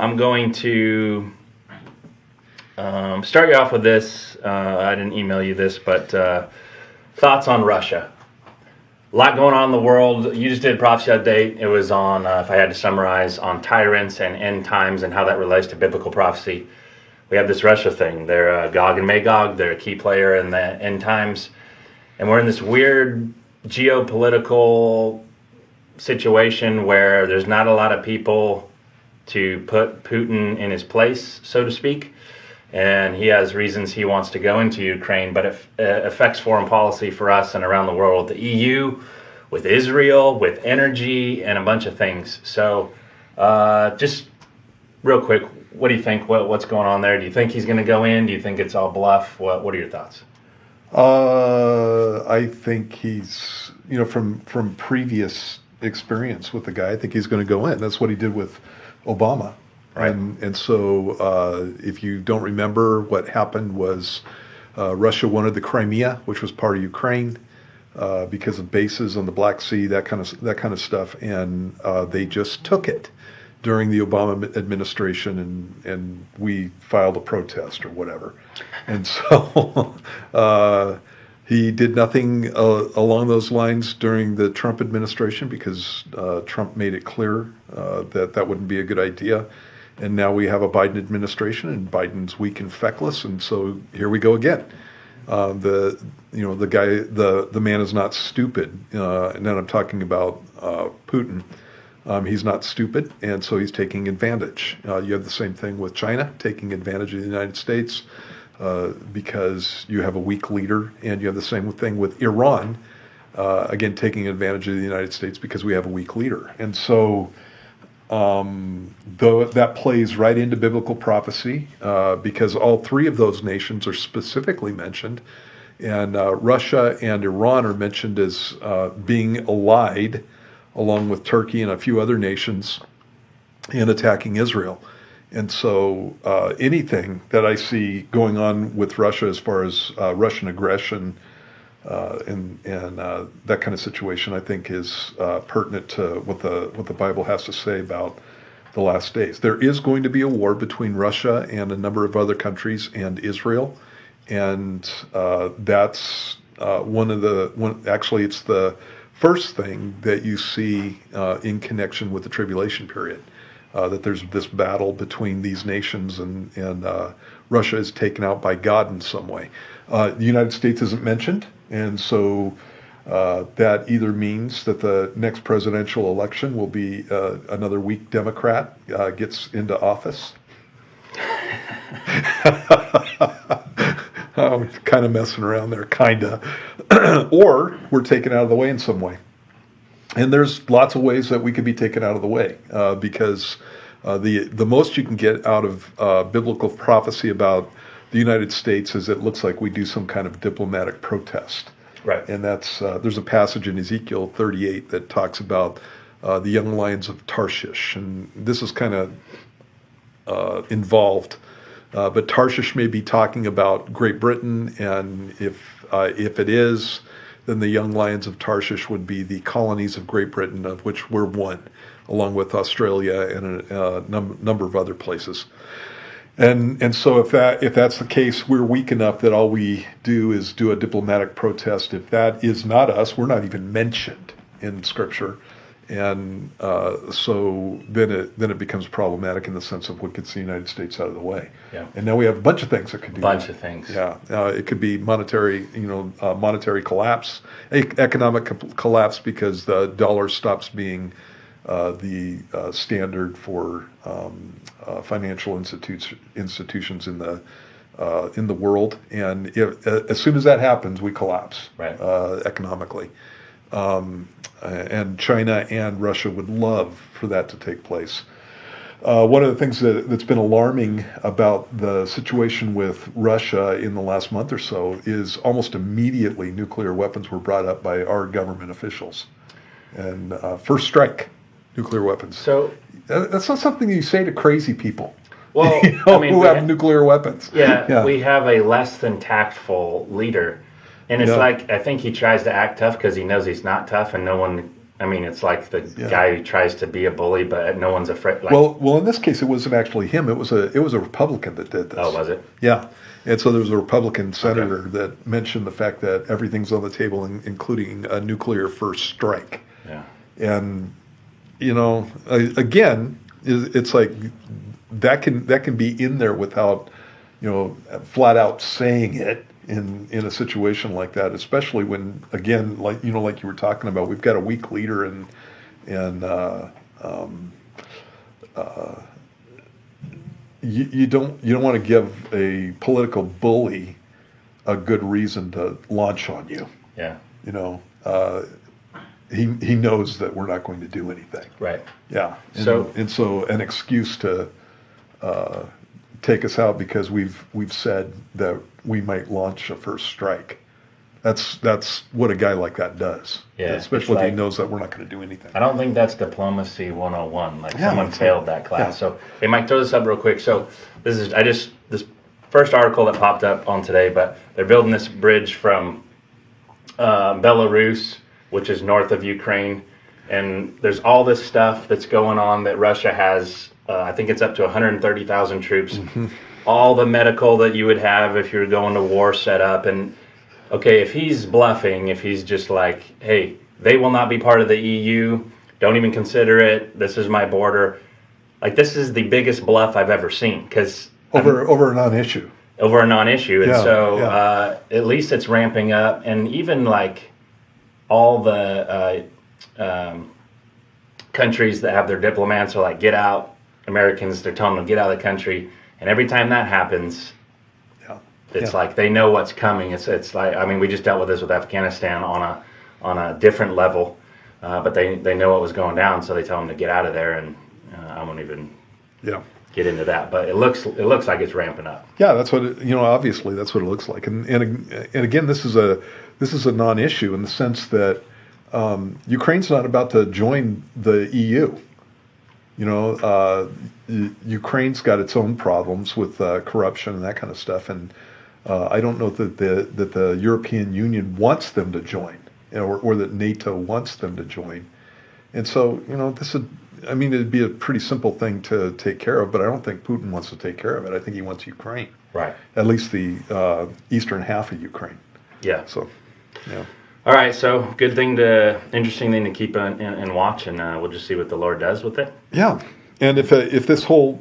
I'm going to start you off with this. I didn't email you this, but thoughts on Russia. A lot going on in the world. You just did Prophecy Update. It was on, if I had to summarize, on tyrants and end times and how that relates to biblical prophecy. We have this Russia thing. They're Gog and Magog. They're a key player in the end times. And we're in this weird geopolitical situation where there's not a lot of people to put Putin in his place, so to speak. And he has reasons he wants to go into Ukraine, but it affects foreign policy for us and around the world, the EU, with Israel, with energy, and a bunch of things. So just real quick, what do you think? What's going on there? Do you think he's going to go in? Do you think it's all bluff? What are your thoughts? I think he's, from previous experience with the guy, I think he's going to go in. That's what he did with Obama. Right. And so if you don't remember, what happened was Russia wanted the Crimea, which was part of Ukraine, because of bases on the Black Sea, that kind of stuff, and they just took it during the Obama administration, and we filed a protest or whatever. And so he did nothing along those lines during the Trump administration because Trump made it clear that wouldn't be a good idea. And now we have a Biden administration, and Biden's weak and feckless, and so here we go again. The man is not stupid, and then I'm talking about Putin. He's not stupid, and so he's taking advantage. You have the same thing with China, taking advantage of the United States because you have a weak leader, and you have the same thing with Iran, again, taking advantage of the United States because we have a weak leader. And so though that plays right into biblical prophecy because all three of those nations are specifically mentioned, and Russia and Iran are mentioned as being allied along with Turkey and a few other nations in attacking Israel. And so anything that I see going on with Russia as far as Russian aggression and that kind of situation, I think is pertinent to what the Bible has to say about the last days. There is going to be a war between Russia and a number of other countries and Israel, and that's actually it's the first thing that you see in connection with the tribulation period, that there's this battle between these nations, and Russia is taken out by God in some way. The United States isn't mentioned, and so that either means that the next presidential election will be another weak Democrat gets into office. I'm kind of messing around there, or we're taken out of the way in some way. And there's lots of ways that we could be taken out of the way because the most you can get out of biblical prophecy about the United States is it looks like we do some kind of diplomatic protest. Right. And that's there's a passage in Ezekiel 38 that talks about the young lions of Tarshish, and this is kind of involved. But Tarshish may be talking about Great Britain, and if it is, then the young lions of Tarshish would be the colonies of Great Britain, of which we're one, along with Australia and a number of other places. And so if that's the case, we're weak enough that all we do is do a diplomatic protest. If that is not us, we're not even mentioned in Scripture. And so then it becomes problematic in the sense of what gets the United States out of the way. Yeah. And now we have a bunch of things that could do that. Of things. Yeah. It could be monetary collapse, economic collapse because the dollar stops being the standard for financial institutions in the world. And as soon as that happens, we collapse economically. And China and Russia would love for that to take place. One of the things that's been alarming about the situation with Russia in the last month or so is almost immediately nuclear weapons were brought up by our government officials. And first strike, nuclear weapons. So that's not something you say to crazy people. Well, who have nuclear weapons. Yeah, we have a less than tactful leader. And it's like, I think he tries to act tough because he knows he's not tough and no one I mean, it's like the Yeah. guy who tries to be a bully, but no one's afraid. Like, Well, in this case, it wasn't actually him. It was a Republican that did this. oh, was it? Yeah. And so there was a Republican senator that mentioned the fact that everything's on the table, including a nuclear first strike. Yeah. And again, it's like that can be in there without flat out saying it in a situation like that, especially when, again, like you were talking about, we've got a weak leader and you don't want to give a political bully a good reason to launch on you. Yeah. He knows that we're not going to do anything. Right. Yeah. So an excuse to take us out because we've said that we might launch a first strike. That's what a guy like that does. Yeah, Especially if he knows that we're not going to do anything. I don't think that's diplomacy 101. Like Yeah, someone failed that class. yeah. So, hey, Mike, throw this up real quick. So this first article that popped up on today, but they're building this bridge from Belarus, which is north of Ukraine, and there's all this stuff that's going on that Russia has. I think it's up to 130,000 troops. Mm-hmm. All the medical that you would have if you're going to war set up. And okay, if he's bluffing, if he's just like, hey, they will not be part of the EU, don't even consider it, this is my border. Like, this is the biggest bluff I've ever seen. Because over a non-issue. Over a non-issue. And Yeah. At least it's ramping up. And even like all the countries that have their diplomats are like, get out. Americans, they're telling them, get out of the country. And every time that happens, it's like they know what's coming. It's like, I mean, we just dealt with this with Afghanistan on a different level, but they know what was going down, so they tell them to get out of there. And I won't even get into that, but it looks like it's ramping up. Yeah, that's what obviously that's what it looks like. And again, this is a non-issue in the sense that Ukraine's not about to join the EU. Ukraine's got its own problems with corruption and that kind of stuff, and I don't know that the European Union wants them to join, or that NATO wants them to join. And so, it'd be a pretty simple thing to take care of, but I don't think Putin wants to take care of it. I think he wants Ukraine, right? At least the eastern half of Ukraine. Yeah. So, yeah. All right, so interesting thing to keep and watch, and we'll just see what the Lord does with it. Yeah, and if this whole,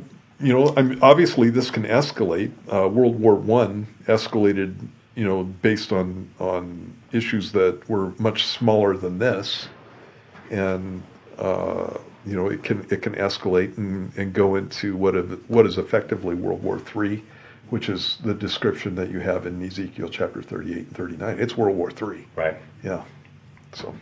obviously this can escalate. World War I escalated, based on issues that were much smaller than this, and it can escalate and go into what is effectively World War III, which is the description that you have in Ezekiel chapter 38 and 39. It's World War III. Right. Yeah. So.